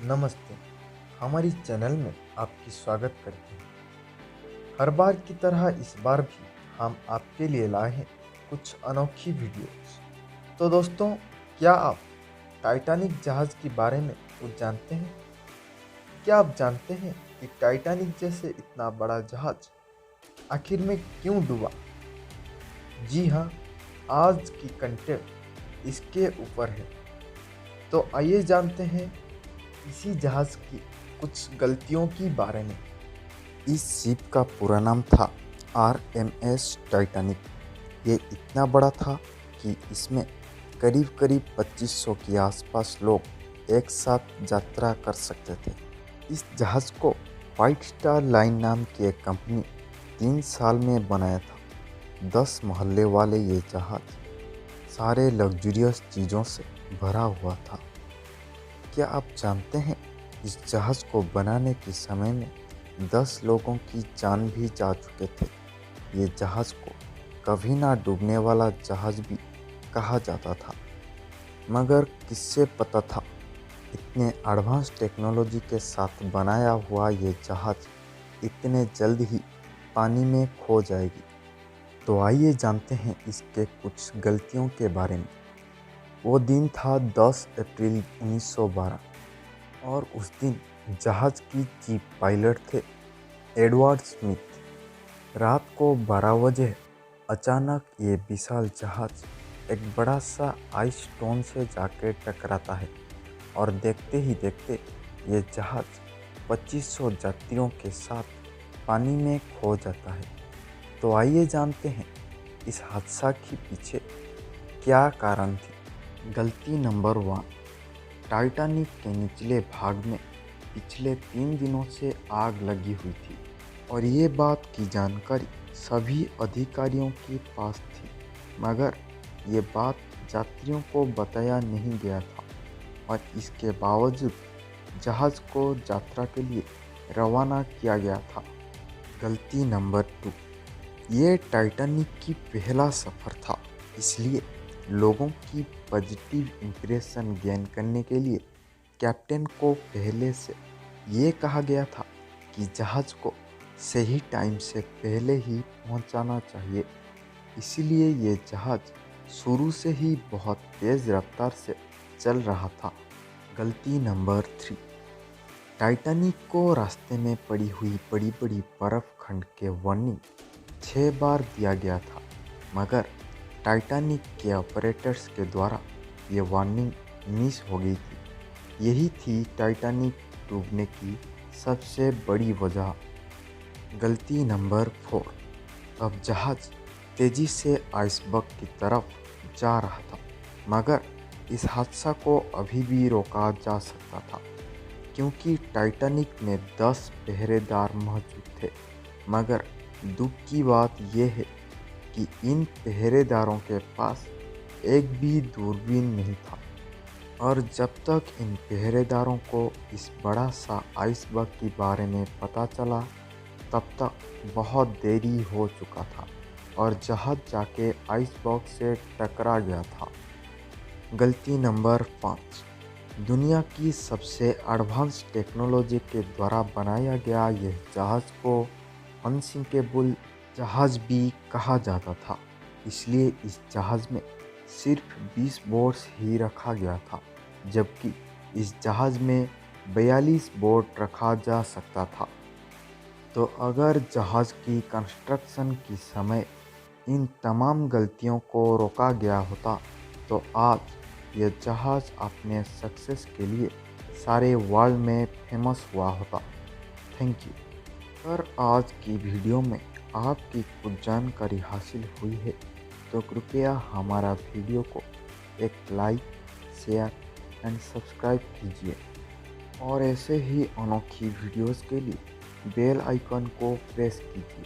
नमस्ते। हमारी चैनल में आपकी स्वागत करते हैं। हर बार की तरह इस बार भी हम आपके लिए लाए हैं कुछ अनोखी वीडियोस। तो दोस्तों, क्या आप टाइटैनिक जहाज के बारे में कुछ जानते हैं? क्या आप जानते हैं कि टाइटैनिक जैसे इतना बड़ा जहाज आखिर में क्यों डूबा? जी हाँ, आज की कंटेंट इसके ऊपर है। तो आइए जानते हैं इसी जहाज की कुछ गलतियों के बारे में। इस शिप का पूरा नाम था RMS टाइटैनिक। ये इतना बड़ा था कि इसमें करीब करीब 2500 के आसपास लोग एक साथ यात्रा कर सकते थे। इस जहाज़ को व्हाइट स्टार लाइन नाम की एक कंपनी 3 साल में बनाया था। 10 मोहल्ले वाले ये जहाज सारे लग्जरियस चीज़ों से भरा हुआ था। क्या आप जानते हैं इस जहाज़ को बनाने के समय में 10 लोगों की जान भी जा चुके थे। ये जहाज़ को कभी ना डूबने वाला जहाज़ भी कहा जाता था। मगर किससे पता था इतने एडवांस टेक्नोलॉजी के साथ बनाया हुआ ये जहाज़ इतने जल्द ही पानी में खो जाएगी। तो आइए जानते हैं इसके कुछ गलतियों के बारे में। वो दिन था 10 अप्रैल 1912 और उस दिन जहाज़ की चीफ पायलट थे एडवर्ड स्मिथ। रात को 12 बजे अचानक ये विशाल जहाज़ एक बड़ा सा आइस स्टोन से जाकर टकराता है और देखते ही देखते ये जहाज़ 2500 यात्रियों के साथ पानी में खो जाता है। तो आइए जानते हैं इस हादसा के पीछे क्या कारण थी। गलती नंबर 1, टाइटैनिक के निचले भाग में पिछले 3 दिनों से आग लगी हुई थी और ये बात की जानकारी सभी अधिकारियों के पास थी, मगर ये बात यात्रियों को बताया नहीं गया था और इसके बावजूद जहाज़ को यात्रा के लिए रवाना किया गया था। गलती नंबर 2, ये टाइटैनिक की पहला सफ़र था, इसलिए लोगों की पॉजिटिव इंप्रेशन गेन करने के लिए कैप्टन को पहले से ये कहा गया था कि जहाज़ को सही टाइम से पहले ही पहुंचाना चाहिए। इसीलिए ये जहाज़ शुरू से ही बहुत तेज़ रफ्तार से चल रहा था। गलती नंबर 3, टाइटैनिक को रास्ते में पड़ी हुई बड़ी बड़ी बर्फ़ खंड के वार्निंग 6 बार दिया गया था, मगर टाइटैनिक के ऑपरेटर्स के द्वारा ये वार्निंग मिस हो गई थी। यही थी टाइटैनिक डूबने की सबसे बड़ी वजह। गलती नंबर 4, अब जहाज़ तेज़ी से आइसबर्ग की तरफ जा रहा था, मगर इस हादसा को अभी भी रोका जा सकता था क्योंकि टाइटैनिक में 10 पहरेदार मौजूद थे। मगर दुख की बात यह है कि इन पहरेदारों के पास एक भी दूरबीन नहीं था और जब तक इन पहरेदारों को इस बड़ा सा आइसबर्ग के बारे में पता चला तब तक बहुत देरी हो चुका था और जहाज़ जाके आइसबर्ग से टकरा गया था। गलती नंबर 5, दुनिया की सबसे एडवांस टेक्नोलॉजी के द्वारा बनाया गया यह जहाज़ को अनसिंकेबल जहाज़ भी कहा जाता था। इसलिए इस जहाज़ में सिर्फ 20 बोट्स ही रखा गया था, जबकि इस जहाज़ में 42 बोट रखा जा सकता था। तो अगर जहाज़ की कंस्ट्रक्शन के समय इन तमाम गलतियों को रोका गया होता तो आज यह जहाज़ अपने सक्सेस के लिए सारे वर्ल्ड में फेमस हुआ होता। Thank you. अगर आज की वीडियो में आपकी कुछ जानकारी हासिल हुई है तो कृपया हमारा वीडियो को एक लाइक, शेयर एंड सब्सक्राइब कीजिए और ऐसे ही अनोखी वीडियोस के लिए बेल आइकन को प्रेस कीजिए।